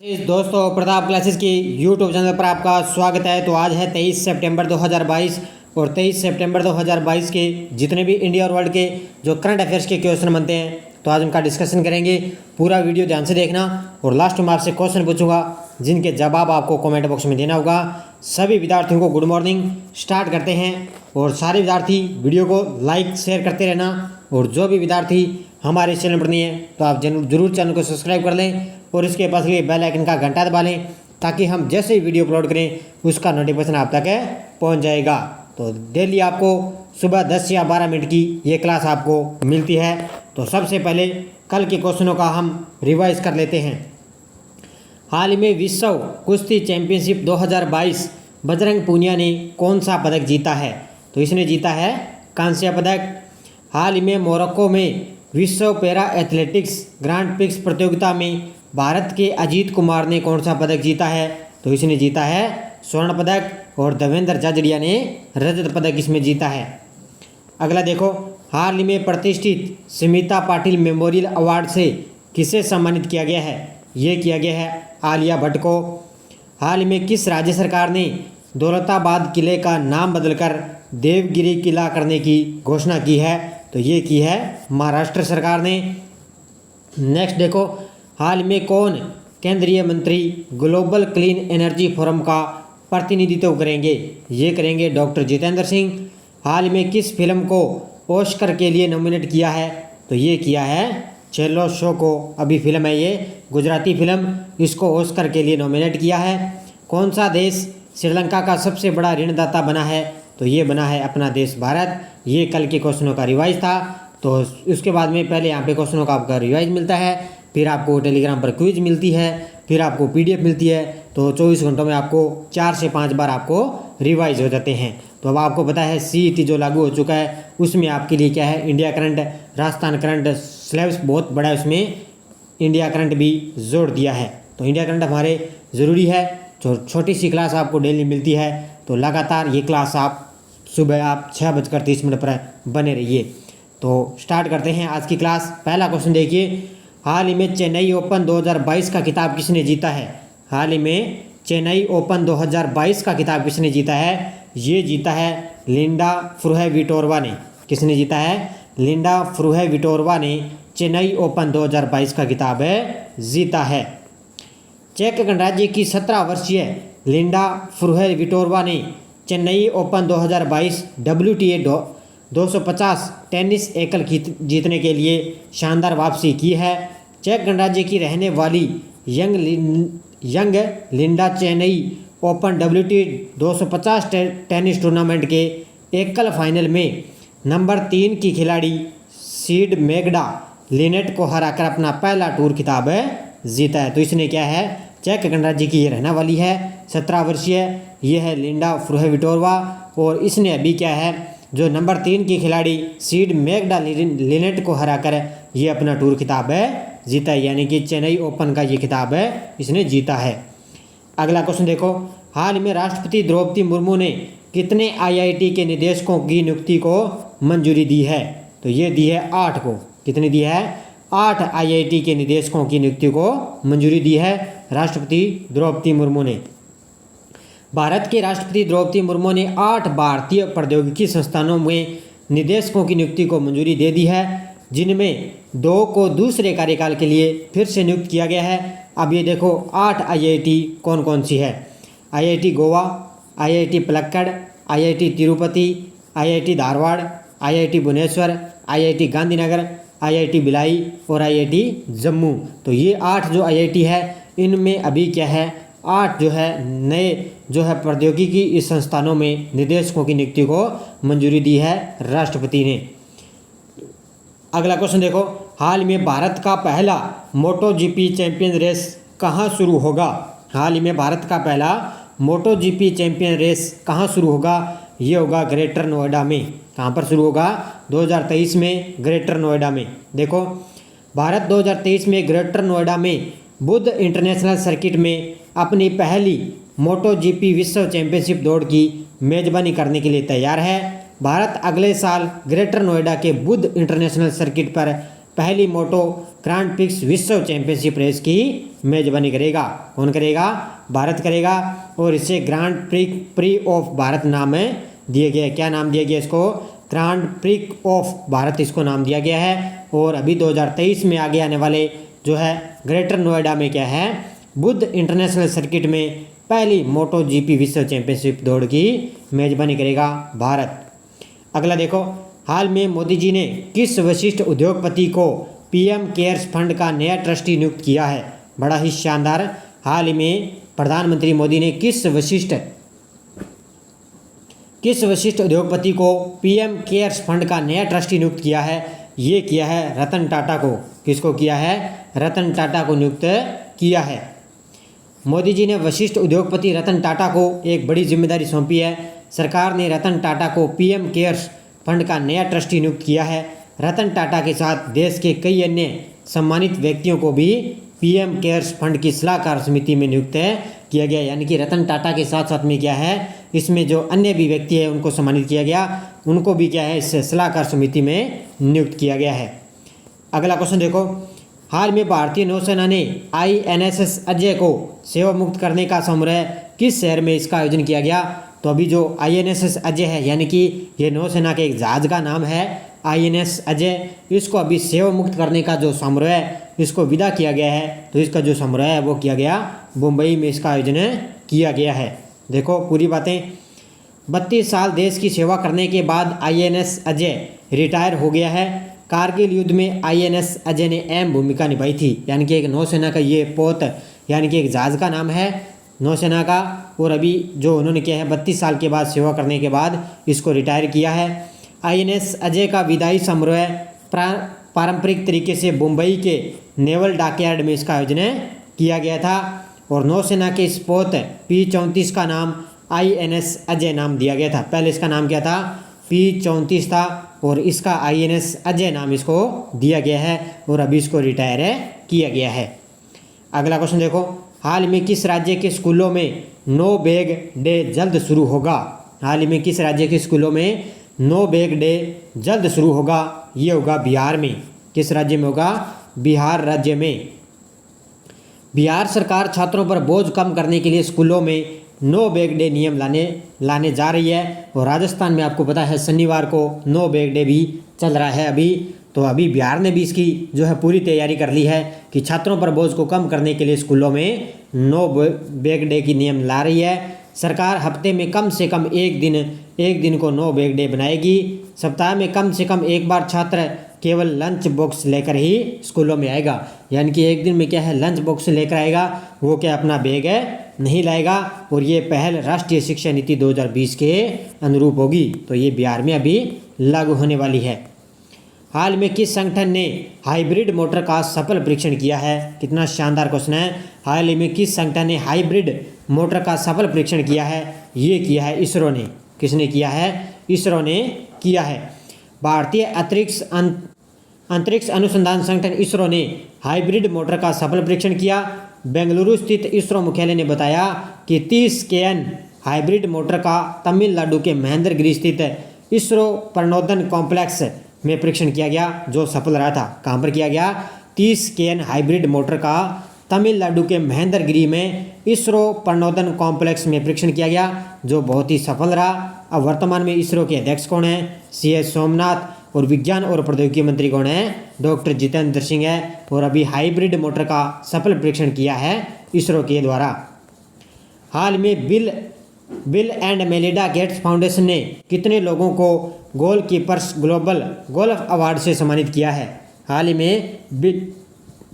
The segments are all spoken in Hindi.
दोस्तों, प्रताप क्लासेस की यूट्यूब चैनल पर आपका स्वागत है। तो आज है 23 सितंबर 2022 और 23 सितंबर 2022 के जितने भी इंडिया और वर्ल्ड के जो करंट अफेयर्स के क्वेश्चन बनते हैं तो आज उनका डिस्कशन करेंगे। पूरा वीडियो ध्यान से देखना और लास्ट में आपसे क्वेश्चन पूछूंगा जिनके जवाब आपको कमेंट बॉक्स में देना होगा। सभी विद्यार्थियों को गुड मॉर्निंग। स्टार्ट करते हैं और सारे विद्यार्थी वीडियो को लाइक शेयर करते रहना और जो भी विद्यार्थी हमारे चैनल पर नहीं है तो आप जरूर चैनल को सब्सक्राइब कर लें और इसके पास लिए बेल आइकन का घंटा दबा लें ताकि हम जैसे ही वीडियो अपलोड करें उसका नोटिफिकेशन आप तक पहुंच जाएगा। तो डेली आपको सुबह 10 या 12 मिनट की ये क्लास आपको मिलती है। तो सबसे पहले कल के क्वेश्चनों का हम रिवाइज कर लेते हैं। हाल ही में विश्व कुश्ती चैंपियनशिप 2022 बजरंग पूनिया ने कौन सा पदक जीता है? तो इसने जीता है कांस्य पदक। हाल ही में मोरक्को में विश्व पैरा एथलेटिक्स ग्रांड प्रिक्स प्रतियोगिता में भारत के अजीत कुमार ने कौन सा पदक जीता है? तो इसने जीता है स्वर्ण पदक और देवेंद्र झाझड़िया ने रजत पदक इसमें जीता है। अगला देखो, हाल ही में प्रतिष्ठित स्मिता पाटिल मेमोरियल अवार्ड से किसे सम्मानित किया गया है? ये किया गया है आलिया भट्ट को। हाल ही में किस राज्य सरकार ने दौलताबाद किले का नाम बदलकर देवगिरी किला करने की घोषणा की है? तो ये की है महाराष्ट्र सरकार ने। नेक्स्ट देखो, हाल में कौन केंद्रीय मंत्री ग्लोबल क्लीन एनर्जी फोरम का प्रतिनिधित्व करेंगे? ये करेंगे डॉक्टर जितेंद्र सिंह। हाल में किस फिल्म को ऑस्कर के लिए नॉमिनेट किया है? तो ये किया है चेल्लो शो को। अभी फिल्म है ये गुजराती फिल्म, इसको ऑस्कर के लिए नॉमिनेट किया है। कौन सा देश श्रीलंका का सबसे बड़ा ऋणदाता बना है? तो ये बना है अपना देश भारत। ये कल के क्वेश्चनों का रिवाइज था। तो उसके बाद में पहले यहाँ पे क्वेश्चनों का आपका रिवाइज मिलता है, फिर आपको टेलीग्राम पर क्विज मिलती है, फिर आपको पीडीएफ मिलती है। तो 24 घंटों में आपको 4 से 5 बार आपको रिवाइज हो जाते हैं। तो अब आपको पता है सीईटी जो लागू हो चुका है उसमें आपके लिए क्या है, India current, Rajasthan current, syllabus बहुत बड़ा है, उसमें इंडिया करंट भी जोड़ दिया है। तो इंडिया करंट हमारे ज़रूरी है। जो छोटी सी क्लास आपको डेली मिलती है तो लगातार ये क्लास आप सुबह 6:30 पर बने रहिए। तो स्टार्ट करते हैं आज की क्लास। पहला क्वेश्चन देखिए, हाल ही में चेन्नई ओपन 2022 का खिताब किसने जीता है? हाल ही में चेन्नई ओपन 2022 का खिताब किसने जीता है? ये जीता है लिंडा फ्रुहेविटोरवा ने। किसने जीता है? लिंडा फ्रुहेविटोरवा ने चेन्नई ओपन 2022 का खिताब जीता है। चेक गणराज्य की 17 वर्षीय लिंडा फ्रुहेविटोरवा ने चेन्नई ओपन 2022 WTA 250 टेनिस एकल जीतने के लिए शानदार वापसी की है। चेक गणराज्य की रहने वाली young Linda Chennai open WTA 250 tennis tournament के एकल फाइनल में नंबर 3 की खिलाड़ी सीड मेगडा लिनेट को हराकर अपना पहला टूर खिताब जीता है। तो इसने क्या है, चेक गणराज्य की ये रहने वाली है, 17 वर्षीय ये है लिंडा फ्रुहेविटोरवा और इसने अभी क्या है, जो नंबर 3 की खिलाड़ी सीड मेगडा लिनेट को हराकर ये अपना टूर खिताब जीता है, यानी कि चेन्नई ओपन का ये खिताब इसने जीता है। अगला क्वेश्चन देखो, हाल में राष्ट्रपति द्रौपदी मुर्मू ने कितने IIT के निदेशकों की नियुक्ति को मंजूरी दी है? तो ये दी है 8 को। कितनी दी है? 8 IIT के निदेशकों की नियुक्ति को मंजूरी दी है राष्ट्रपति द्रौपदी मुर्मू ने। भारत के राष्ट्रपति द्रौपदी मुर्मू ने 8 भारतीय प्रौद्योगिकी संस्थानों में निदेशकों की नियुक्ति को मंजूरी दे दी है, जिनमें 2 को दूसरे कार्यकाल के लिए फिर से नियुक्त किया गया है। अब ये देखो 8 IIT कौन कौन सी है? IIT Goa, IIT Palakkad, IIT Tirupati, IIT Dharwad, IIT Bhubaneswar, IIT Gandhinagar, IIT Bhilai और IIT जम्मू। तो ये 8 जो IIT है इनमें अभी क्या है, 8 जो है नए जो है प्रौद्योगिकी इस संस्थानों में निदेशकों की नियुक्ति को मंजूरी दी है राष्ट्रपति ने। अगला क्वेश्चन देखो, हाल में भारत का पहला MotoGP चैंपियन रेस कहाँ शुरू होगा? हाल ही में भारत का पहला MotoGP चैंपियन रेस कहाँ शुरू होगा? ये होगा ग्रेटर नोएडा में। कहाँ पर शुरू होगा? 2023 में ग्रेटर नोएडा में। देखो, भारत 2023 में ग्रेटर नोएडा में बुद्ध इंटरनेशनल सर्किट में अपनी पहली MotoGP विश्व चैंपियनशिप दौड़ की मेजबानी करने के लिए तैयार है। भारत अगले साल ग्रेटर नोएडा के बुद्ध इंटरनेशनल सर्किट पर पहली मोटो ग्रांड प्रिक्स विश्व चैंपियनशिप रेस की मेजबानी करेगा। कौन करेगा? भारत करेगा। और इसे ग्रांड प्री ऑफ भारत नाम दिया गया है। क्या नाम दिया गया इसको? ग्रांड प्रिक ऑफ भारत इसको नाम दिया गया है। और अभी 2023 में आगे आने वाले जो है ग्रेटर नोएडा में क्या है, बुद्ध इंटरनेशनल सर्किट में पहली मोटो जीपी विश्व चैंपियनशिप दौड़ की मेजबानी करेगा भारत। अगला देखो, हाल में मोदी जी ने किस वरिष्ठ उद्योगपति को पीएम केयर्स फंड का नया ट्रस्टी नियुक्त किया है? बड़ा ही शानदार। हाल ही में प्रधानमंत्री मोदी ने किस वरिष्ठ उद्योगपति को पीएम केयर्स फंड का नया ट्रस्टी नियुक्त किया है? ये किया है रतन टाटा को। किसको किया है? रतन टाटा को नियुक्त किया है। मोदी जी ने वरिष्ठ उद्योगपति रतन टाटा को एक बड़ी जिम्मेदारी सौंपी है। सरकार ने रतन टाटा को पीएम केयर्स फंड का नया ट्रस्टी नियुक्त किया है। रतन टाटा के साथ देश के कई अन्य सम्मानित व्यक्तियों को भी पीएम केयर्स फंड की सलाहकार समिति में नियुक्त किया गया। यानी कि रतन टाटा के साथ साथ में क्या है, इसमें जो अन्य भी व्यक्ति है उनको सम्मानित किया गया, उनको भी क्या है इस सलाहकार समिति में नियुक्त किया गया है। अगला क्वेश्चन देखो, हाल में भारतीय नौसेना ने INSS अजय को सेवा मुक्त करने का समारोह किस शहर में इसका आयोजन किया गया? तो अभी जो INSS अजय है, यानी कि ये नौसेना के एक जहाज का नाम है INS अजय, इसको अभी सेवा मुक्त करने का जो समारोह है इसको विदा किया गया है। तो इसका जो समारोह है वो किया गया मुंबई में, इसका आयोजन किया गया है। देखो पूरी बातें। 32 साल देश की सेवा करने के बाद INS अजय रिटायर हो गया है। कारगिल युद्ध में INS अजय ने अहम भूमिका निभाई थी। यानी कि एक नौसेना का ये पोत, यानी कि एक जहाज का नाम है नौसेना का। और अभी जो उन्होंने किया है 32 साल के बाद सेवा करने के बाद इसको रिटायर किया है। INS अजय का विदाई समारोह पारंपरिक तरीके से मुंबई के नेवल डॉकयार्ड में इसका आयोजन किया गया था। और नौसेना के इस पोत P-34 का नाम INS अजय नाम दिया गया था। पहले इसका नाम क्या था? P-34 था और इसका INS अजय नाम इसको दिया गया है और अभी इसको रिटायर किया गया है। अगला क्वेश्चन देखो, हाल में किस राज्य के स्कूलों में नो बैग डे जल्द शुरू होगा? हाल ही में किस राज्य के स्कूलों में नो बैग डे जल्द शुरू होगा? ये होगा बिहार में। किस राज्य में होगा? बिहार राज्य में। बिहार सरकार छात्रों पर बोझ कम करने के लिए स्कूलों में नो बैग डे नियम लाने जा रही है। और राजस्थान में आपको पता है शनिवार को नो बैग डे भी चल रहा है अभी। तो अभी बिहार ने भी इसकी जो है पूरी तैयारी कर ली है कि छात्रों पर बोझ को कम करने के लिए स्कूलों में नो बैग डे की नियम ला रही है। सरकार हफ्ते में कम से कम एक दिन को नो बैग डे बनाएगी। सप्ताह में कम से कम एक बार छात्र केवल लंच बॉक्स लेकर ही स्कूलों में आएगा। यानी कि एक दिन में क्या है, लंच बॉक्स लेकर आएगा, वो क्या अपना बैग नहीं लाएगा। और ये पहल राष्ट्रीय शिक्षा नीति 2020 के अनुरूप होगी। तो ये बिहार में अभी लागू होने वाली है। हाल में किस संगठन ने हाइब्रिड मोटर का सफल परीक्षण किया है? कितना शानदार क्वेश्चन है। हाल ही में किस संगठन ने हाइब्रिड मोटर का सफल परीक्षण किया है? ये किया है इसरो ने। किसने किया है? इसरो ने किया है। भारतीय अंतरिक्ष अनुसंधान संगठन इसरो ने हाइब्रिड मोटर का सफल परीक्षण किया। बेंगलुरु स्थित इसरो मुख्यालय ने बताया कि 30 kN हाइब्रिड मोटर का तमिलनाडु के महेंद्रगिरी स्थित इसरो प्रणोदन कॉम्प्लेक्स में परीक्षण किया गया, जो सफल रहा था। कहाँ पर किया गया? 30 kN हाइब्रिड मोटर का तमिलनाडु के महेंद्रगिरी में इसरो प्रणोदन कॉम्प्लेक्स में परीक्षण किया गया, जो बहुत ही सफल रहा। अब वर्तमान में इसरो के अध्यक्ष कौन है? CS सोमनाथ। और विज्ञान और प्रौद्योगिकी मंत्री कौन है? डॉक्टर जितेंद्र सिंह है। और अभी हाइब्रिड मोटर का सफल परीक्षण किया है इसरो के द्वारा। हाल में bill and Melinda Gates foundation ने कितने लोगों को गोलकीपर्स ग्लोबल गोल्फ अवार्ड से सम्मानित किया है? हाल ही में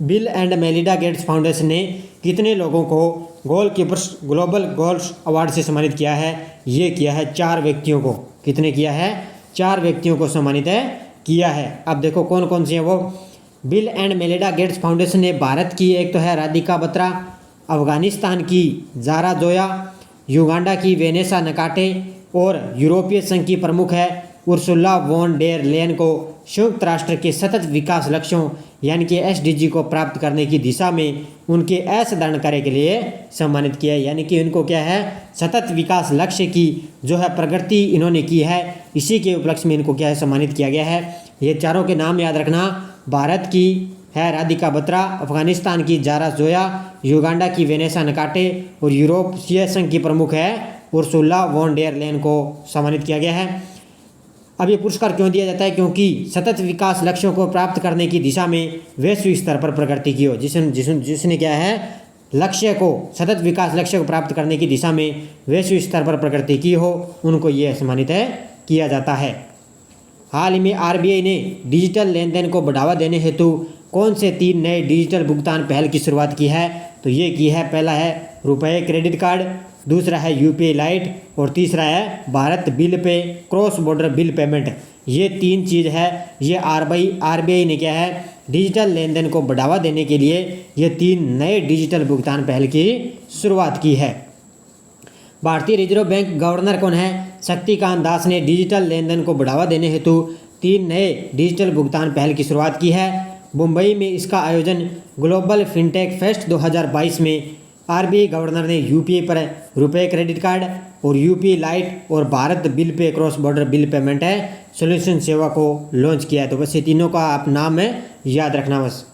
bill and Melinda Gates foundation ने कितने लोगों को गोलकीपर्स ग्लोबल गोल्फ अवार्ड से सम्मानित किया है? ये किया है 4 व्यक्तियों को। कितने किया है? 4 व्यक्तियों को सम्मानित किया है। अब देखो कौन कौन से हैं वो। Bill and Melinda Gates foundation ने भारत की एक तो है राधिका बत्रा, अफगानिस्तान की जारा जोया, युगांडा की वेनेसा नकाटे और यूरोपीय संघ की प्रमुख है उर्सुला वॉन डेर लेयन को संयुक्त राष्ट्र के सतत विकास लक्ष्यों यानी कि SDG को प्राप्त करने की दिशा में उनके असाधारण कार्य के लिए सम्मानित किया है। यानी कि इनको क्या है, सतत विकास लक्ष्य की जो है प्रगति इन्होंने की है, इसी के उपलक्ष्य में इनको क्या है सम्मानित किया गया है। ये चारों के नाम याद रखना, भारत की है राधिका बत्रा, अफगानिस्तान की जारा जोया, युगांडा की वेनेसा नकाटे और यूरोपीय संघ की प्रमुख है उर्सुला वॉन डेर लेन को सम्मानित किया गया है। अब ये पुरस्कार क्यों दिया जाता है? क्योंकि सतत विकास लक्ष्यों को प्राप्त करने की दिशा में वैश्विक स्तर पर प्रगति की हो, जिसने क्या है लक्ष्य को सतत विकास लक्ष्य को प्राप्त करने की दिशा में वैश्विक स्तर पर प्रगति की हो, उनको ये सम्मानित है किया जाता है। हाल ही में आरबीआई ने डिजिटल लेन देन को बढ़ावा देने हेतु कौन से 3 नए डिजिटल भुगतान पहल की शुरुआत की है? तो ये की है, पहला है रुपए क्रेडिट कार्ड, दूसरा है यूपीआई लाइट और तीसरा है Bharat bill pay cross border bill payment. ये 3 चीज़ है, ये आरबीआई ने क्या है डिजिटल लेन देन को बढ़ावा देने के लिए ये 3 नए डिजिटल भुगतान पहल की शुरुआत की है। भारतीय रिजर्व बैंक गवर्नर कौन है? शक्तिकांत दास ने डिजिटल लेन देन को बढ़ावा देने हेतु 3 नए डिजिटल भुगतान पहल की शुरुआत की है। मुंबई में इसका आयोजन ग्लोबल फिनटेक फेस्ट 2022 में आरबीआई गवर्नर ने यूपीआई पर रुपए क्रेडिट कार्ड और यूपीआई लाइट और Bharat bill pay cross border bill payment है सोल्यूशन सेवा को लॉन्च किया है। तो बस ये तीनों का आप नाम है याद रखना बस।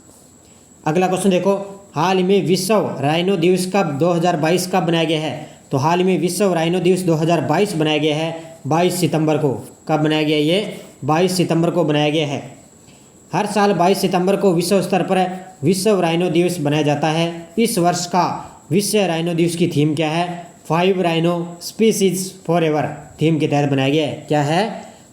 अगला क्वेश्चन देखो, हाल ही में विश्व राइनो दिवस कब 2022 कब बनाया गया है? तो हाल ही में विश्व राइनो दिवस 2022 बनाया गया है 22 सितंबर को। कब बनाया गया? ये 22 सितंबर को बनाया गया है। हर साल 22 सितंबर को विश्व स्तर पर विश्व राइनो दिवस बनाया जाता है। इस वर्ष का विश्व राइनो दिवस की थीम क्या है? 5 rhino species for ever theme के तहत बनाया गया है। क्या है?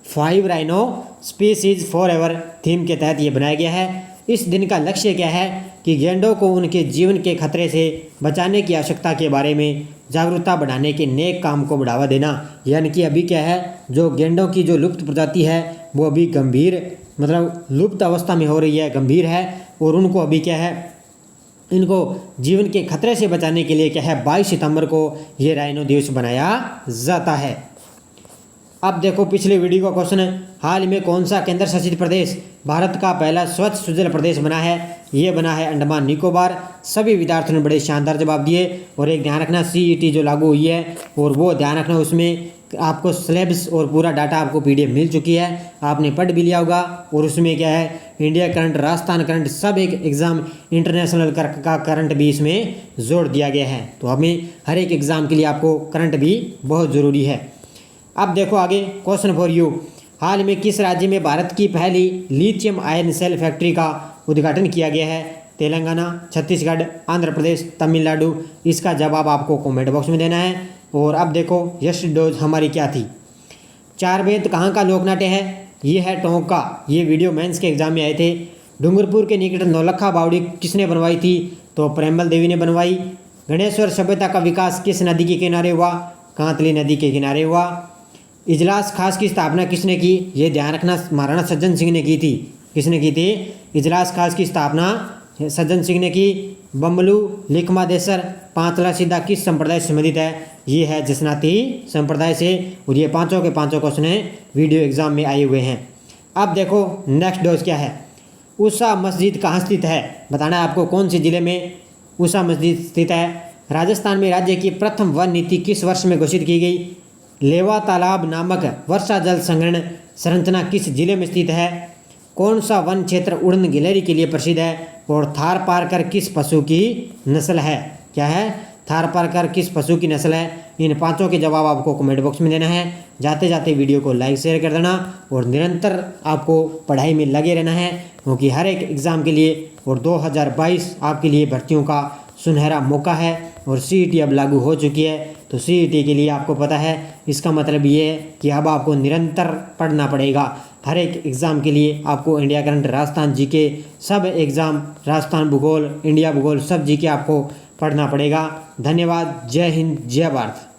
5 rhino species for ever theme के तहत ये बनाया गया है। इस दिन का लक्ष्य क्या है कि गैंडों को उनके जीवन के खतरे से बचाने की आवश्यकता के बारे में जागरूकता बढ़ाने के नेक काम को बढ़ावा देना। यानी कि अभी क्या है, जो गैंडों की जो लुप्त प्रजाति है वो अभी गंभीर मतलब लुप्त अवस्था में हो रही है, गंभीर है, और उनको अभी क्या है इनको जीवन के खतरे से बचाने के लिए क्या है 22 सितंबर को ये राइनो दिवस बनाया जाता है। अब देखो पिछले वीडियो का क्वेश्चन है, हाल में कौन सा केंद्र शासित प्रदेश भारत का पहला स्वच्छ सुजल प्रदेश बना है? ये बना है अंडमान निकोबार। सभी विद्यार्थियों ने बड़े शानदार जवाब दिए। और एक ध्यान रखना, सीईटी जो लागू हुई है और वो ध्यान रखना, उसमें आपको सिलेबस और पूरा डाटा आपको पीडीएफ मिल चुकी है, आपने पढ़ भी लिया होगा। और उसमें क्या है इंडिया करंट, राजस्थान करंट, सब एक एग्ज़ाम इंटरनेशनल का करंट भी इसमें जोड़ दिया गया है। तो हमें हर एक एग्ज़ाम के लिए आपको करंट भी बहुत ज़रूरी है। अब देखो आगे क्वेश्चन फॉर यू, हाल में किस राज्य में भारत की पहली लिथियम आयन सेल फैक्ट्री का उद्घाटन किया गया है? तेलंगाना, छत्तीसगढ़, आंध्र प्रदेश, तमिलनाडु। इसका जवाब आपको कमेंट बॉक्स में देना है। और अब देखो यश डोज हमारी क्या थी? 4 वेद कहाँ का लोकनाट्य है? ये है टोंक का। ये वीडियो मेंस के एग्जाम में आए थे। डूंगरपुर के निकट नौलखा बावड़ी किसने बनवाई थी? तो प्रेमल देवी ने बनवाई। गणेश्वर सभ्यता का विकास किस नदी के किनारे हुआ? कांतली नदी के किनारे हुआ। इजलास खास की स्थापना किसने की? ये ध्यान रखना, महाराणा सज्जन सिंह ने की थी। किसने की थी? इजलास खास की स्थापना सज्जन सिंह ने की। बम्बलू, लिखमादेसर, पांचला सीधा किस संप्रदाय से संबंधित है? ये है जसनाती संप्रदाय से। और ये पांचों के पांचों क्वेश्चन वीडियो एग्जाम में आए हुए हैं। अब देखो नेक्स्ट डोज क्या है? उषा मस्जिद कहाँ स्थित है? बताना है आपको कौन से जिले में उषा मस्जिद स्थित है। राजस्थान में राज्य की प्रथम वन नीति किस वर्ष में घोषित की गई? लेवा तालाब नामक वर्षा जल संग्रहण संरचना किस जिले में स्थित है? कौन सा वन क्षेत्र उड़न गिलहरी के लिए प्रसिद्ध है? और थारपारकर किस पशु की नस्ल है? क्या है? थारपारकर किस पशु की नस्ल है? इन पांचों के जवाब आपको कमेंट बॉक्स में देना है। जाते जाते वीडियो को लाइक शेयर कर देना और निरंतर आपको पढ़ाई में लगे रहना है, क्योंकि हर एक एग्ज़ाम के लिए और 2022 आपके लिए भर्तियों का सुनहरा मौका है। और सीईटी अब लागू हो चुकी है, तो सीईटी के लिए आपको पता है इसका मतलब ये है कि अब आपको निरंतर पढ़ना पड़ेगा। हर एक एग्ज़ाम के लिए आपको इंडिया करंट, राजस्थान जीके, सब एग्ज़ाम, राजस्थान भूगोल, इंडिया भूगोल, सब जीके आपको पढ़ना पड़ेगा। धन्यवाद। जय हिंद, जय भारत।